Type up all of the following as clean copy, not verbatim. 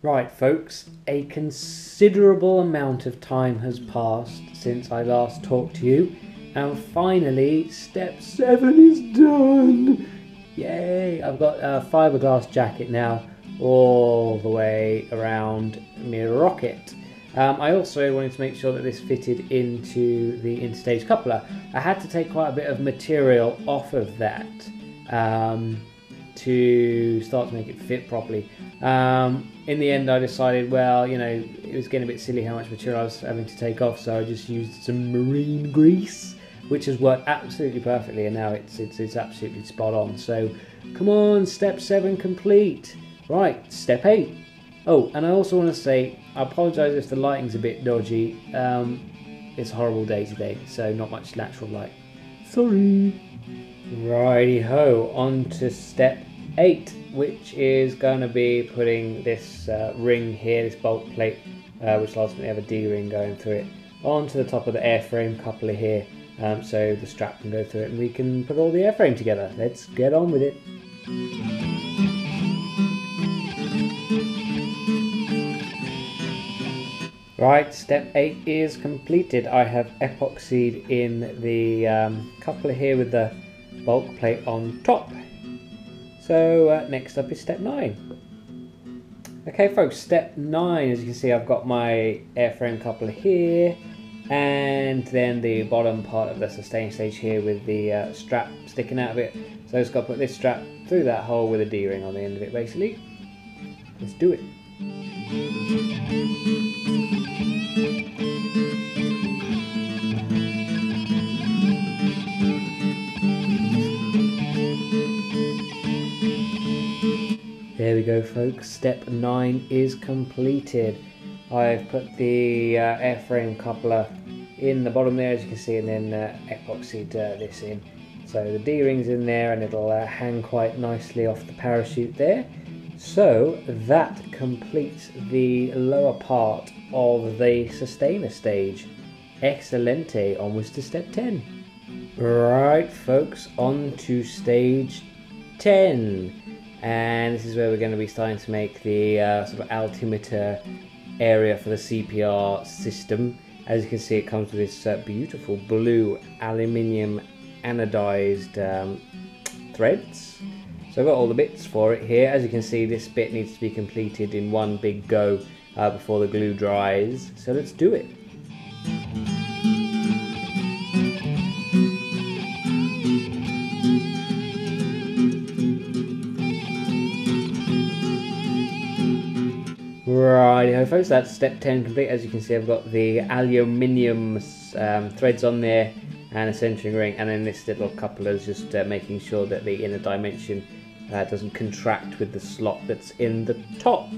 Right, folks, a considerable amount of time has passed since I last talked to you, and finally, step 7 is done! Yay! I've got a fiberglass jacket now, all the way around my rocket. I also wanted to make sure that this fitted into the Interstage coupler. I had to take quite a bit of material off of that to start to make it fit properly. In the end, I decided, well, you know, it was getting a bit silly how much material I was having to take off, so I just used some marine grease, which has worked absolutely perfectly, and now it's absolutely spot on. So, come on, step 7 complete. Right, step 8. Oh, and I also want to say, I apologise if the lighting's a bit dodgy. It's a horrible day today, so not much natural light. Sorry. Righty ho, on to step 8, which is going to be putting this ring here, this bulk plate, which will ultimately have a D-ring going through it, onto the top of the airframe coupler here, so the strap can go through it and we can put all the airframe together. Let's get on with it. Right, step 8 is completed. I have epoxied in the coupler here with the bulk plate on top. So next up is step 9. Okay folks, step 9, as you can see, I've got my airframe coupler here, and then the bottom part of the sustain stage here with the strap sticking out of it. So I've just got to put this strap through that hole with a D-ring on the end of it basically. Let's do it. There we go folks, step 9 is completed. I've put the airframe coupler in the bottom there, as you can see, and then epoxied this in. So the D-ring's in there and it'll hang quite nicely off the parachute there. So that completes the lower part of the sustainer stage. Excellente, onwards to step 10. Right folks, on to stage 10. And this is where we're going to be starting to make the sort of altimeter area for the CPR system. As you can see, it comes with this beautiful blue aluminium anodized threads. So I've got all the bits for it here. As you can see, this bit needs to be completed in one big go before the glue dries. So let's do it. Righty-ho folks, that's step 10 complete. As you can see, I've got the aluminium threads on there and a centering ring, and then this little coupler is just making sure that the inner dimension doesn't contract with the slot that's in the top.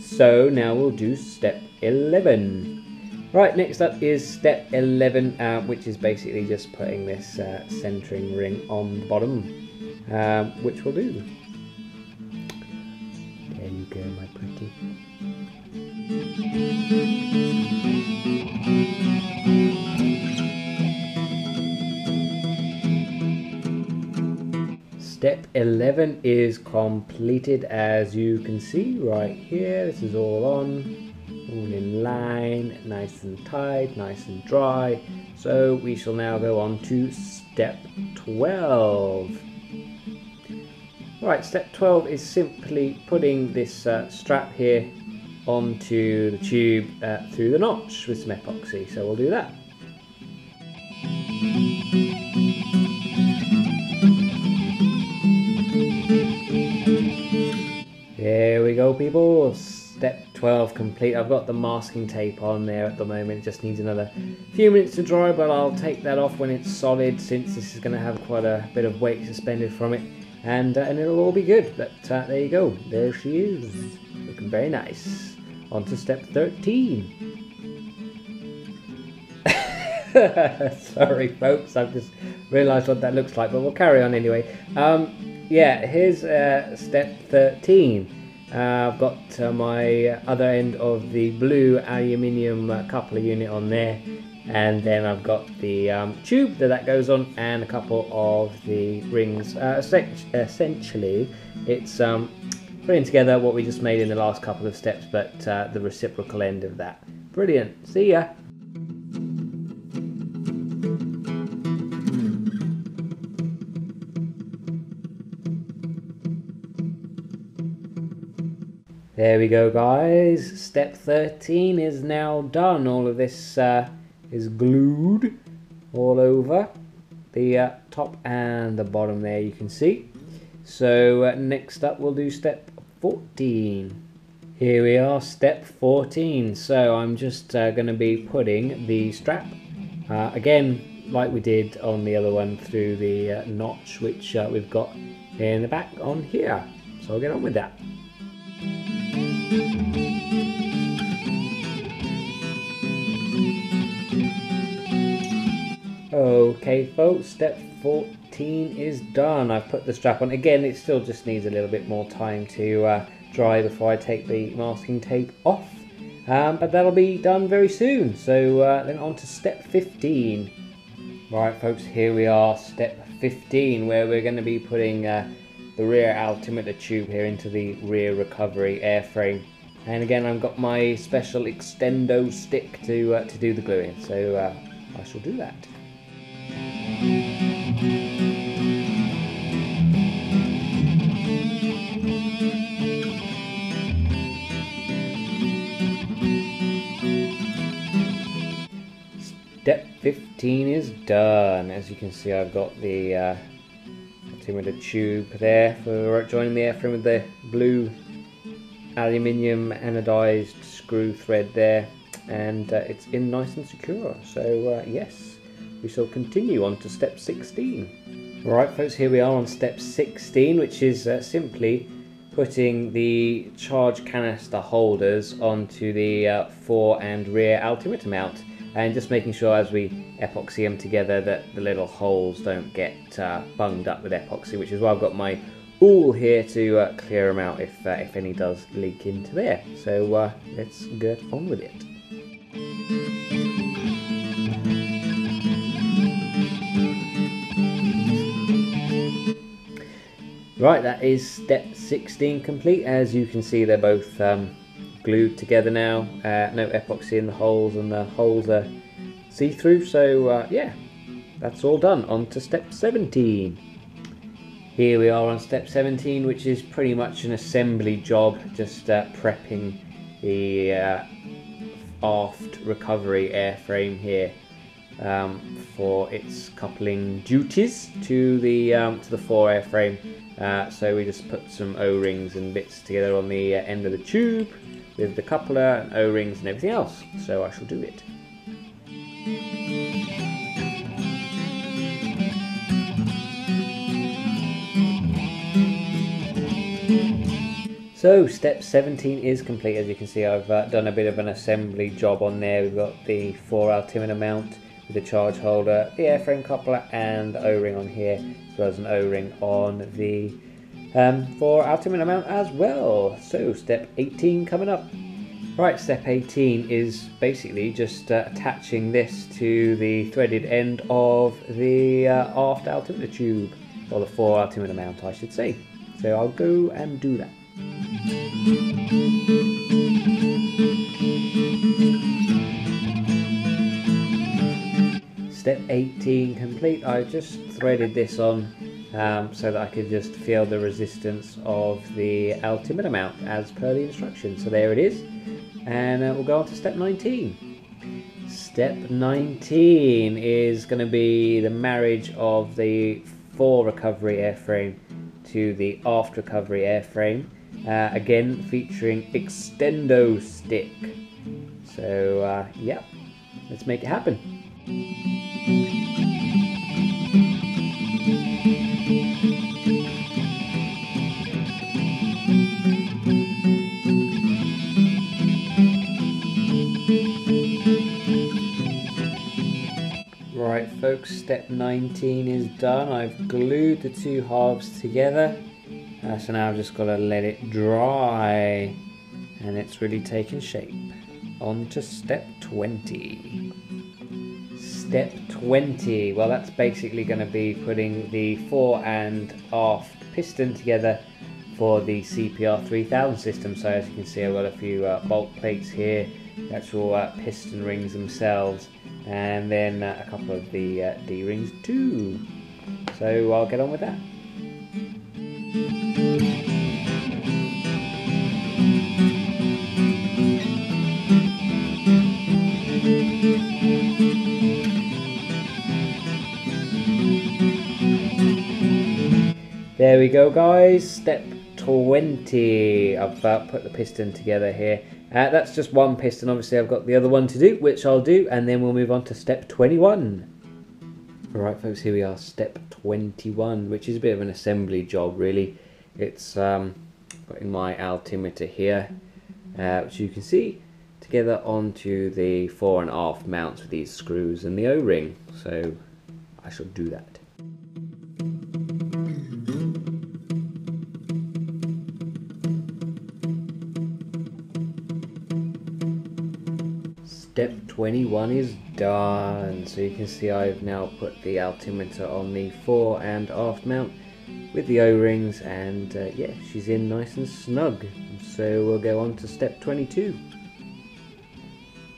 So now we'll do step 11. Right, next up is step 11, which is basically just putting this centering ring on the bottom, which we'll do. There you go, my pretty. Step 11 is completed, as you can see right here. This is all on, all in line, nice and tight, nice and dry. So we shall now go on to step 12. Right, step 12 is simply putting this strap here onto the tube through the notch with some epoxy. So we'll do that. There we go people, step 12 complete. I've got the masking tape on there at the moment, it just needs another few minutes to dry, but I'll take that off when it's solid, since this is going to have quite a bit of weight suspended from it, and it'll all be good. But there you go, there she is, looking very nice. On to step 13. Sorry folks, I've just realised what that looks like, but we'll carry on anyway. Yeah, here's step 13. I've got my other end of the blue aluminium coupler unit on there, and then I've got the tube that goes on, and a couple of the rings. Essentially, it's putting together what we just made in the last couple of steps, but the reciprocal end of that. Brilliant. See ya. There we go, guys. Step 13 is now done. All of this is glued all over the top and the bottom there, you can see. So next up we'll do step 14. Here we are, step 14. So I'm just going to be putting the strap again like we did on the other one through the notch which we've got in the back on here. So I'll get on with that. Okay folks, step 14 is done. I've put the strap on. Again, it still just needs a little bit more time to dry before I take the masking tape off. But that'll be done very soon. So then on to step 15. Right folks, here we are, step 15, where we're going to be putting the rear altimeter tube here into the rear recovery airframe. And again, I've got my special extendo stick to do the gluing. So I shall do that. Step 15 is done. As you can see, I've got the altimeter tube there for joining the airframe with the blue aluminium anodized screw thread there, and it's in nice and secure. So yes, we shall continue on to step 16. Right folks, here we are on step 16, which is simply putting the charge canister holders onto the fore and rear altimeter mount, and just making sure as we epoxy them together that the little holes don't get bunged up with epoxy, which is why I've got my awl here to clear them out if any does leak into there. So let's get on with it. Right, that is step 16 complete. As you can see, they're both glued together now. No epoxy in the holes, and the holes are see-through. So yeah, that's all done. On to step 17. Here we are on step 17, which is pretty much an assembly job, just prepping the aft recovery airframe here for its coupling duties to the fore airframe. So we just put some O-rings and bits together on the end of the tube with the coupler and O-rings and everything else. So I shall do it. So step 17 is complete. As you can see, I've done a bit of an assembly job on there. We've got the fore altimeter mount with the charge holder, the airframe coupler, and the O-ring on here, as well as an O-ring on the fore altimeter mount as well. So step 18 coming up. Right, step 18 is basically just attaching this to the threaded end of the aft altimeter tube, or the fore altimeter mount I should say. So I'll go and do that. Step 18 complete. I just threaded this on so that I could just feel the resistance of the altimeter mount as per the instructions. So there it is, and we'll go on to step 19. Step 19 is going to be the marriage of the fore recovery airframe to the aft recovery airframe, again featuring extendo stick. So yeah, let's make it happen. Right folks, step 19 is done. I've glued the two halves together, so now I've just got to let it dry, and it's really taken shape. On to step 20. Step 20, well that's basically going to be putting the fore and aft piston together for the CPR 3000 system. So as you can see, I've got a few bolt plates here, the actual piston rings themselves, and then a couple of the D-rings too. So I'll get on with that. There we go, guys, step 20. I've put the piston together here. That's just one piston. Obviously I've got the other one to do, which I'll do, and then we'll move on to step 21. Alright folks, here we are, step 21, which is a bit of an assembly job really. It's putting my altimeter here, which you can see, together onto the fore and aft mounts with these screws and the O-ring. So I shall do that. Step 21 is done. So you can see I've now put the altimeter on the fore and aft mount with the O-rings, and yeah, she's in nice and snug. So we'll go on to step 22.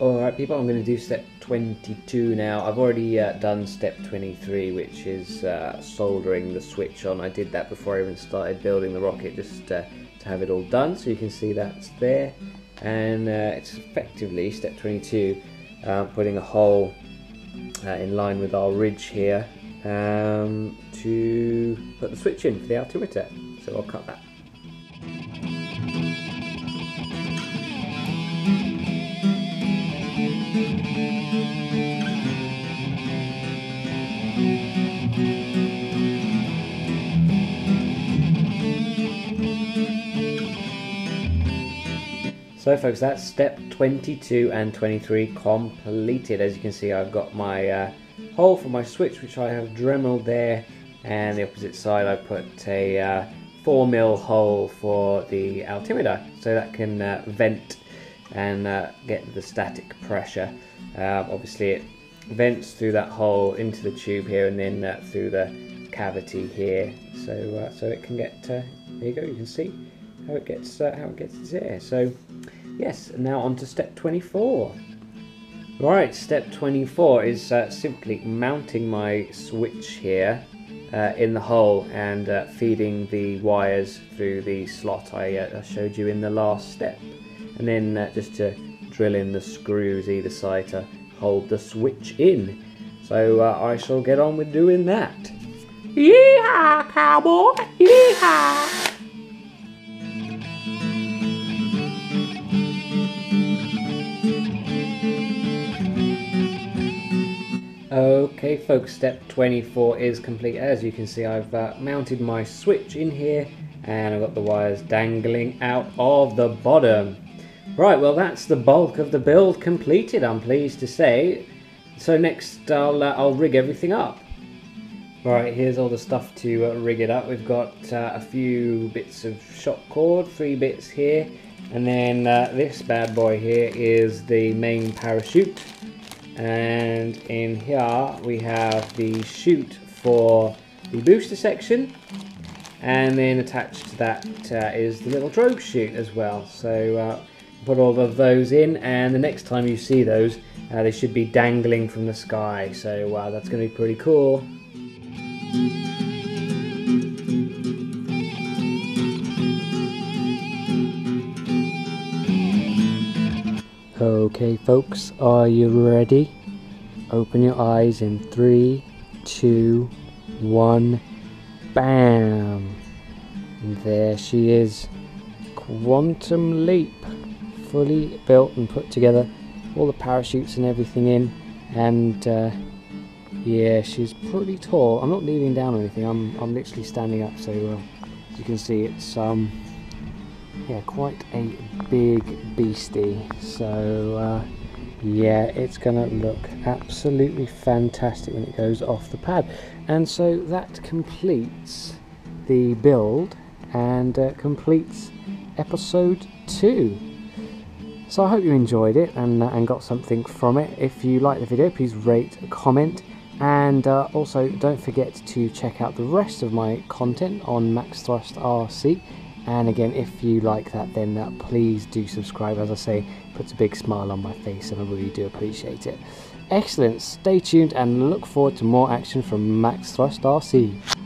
Alright people, I'm going to do step 22 now. I've already done step 23, which is soldering the switch on. I did that before I even started building the rocket, just to have it all done. So you can see that's there. And it's effectively step 22, putting a hole in line with our ridge here to put the switch in for the altimeter. So I'll cut that. So folks, that's step 22 and 23 completed. As you can see, I've got my hole for my switch, which I have dremeled there, and the opposite side I put a 4mm hole for the altimeter, so that can vent and get the static pressure. Obviously it vents through that hole into the tube here, and then through the cavity here, so it can get there you go, you can see how it gets there. So yes, now on to step 24. Right, step 24 is simply mounting my switch here in the hole and feeding the wires through the slot I showed you in the last step, and then just to drill in the screws either side to hold the switch in. So I shall get on with doing that. Yeehaw, cowboy! Yeehaw! Okay folks, step 24 is complete. As you can see, I've mounted my switch in here, and I've got the wires dangling out of the bottom. Right, well that's the bulk of the build completed, I'm pleased to say. So next I'll rig everything up. Right, here's all the stuff to rig it up. We've got a few bits of shock cord, 3 bits here, and then this bad boy here is the main parachute. And in here we have the chute for the booster section, and then attached to that is the little drogue chute as well. So put all of those in, and the next time you see those, they should be dangling from the sky. So that's going to be pretty cool. Okay folks, are you ready? Open your eyes in 3, 2, 1, bam! And there she is. Quantum Leap. Fully built and put together. All the parachutes and everything in. And yeah, she's pretty tall. I'm not leaning down or anything, I'm literally standing up. So as you can see, it's yeah, quite a big beastie. So yeah, it's gonna look absolutely fantastic when it goes off the pad. And so that completes the build and completes episode 2. So I hope you enjoyed it and got something from it. If you like the video, please rate, comment, and also don't forget to check out the rest of my content on Max Thrust RC And again, if you like that, then please do subscribe. As I say, it puts a big smile on my face and I really do appreciate it. Excellent, stay tuned and look forward to more action from Max Thrust RC.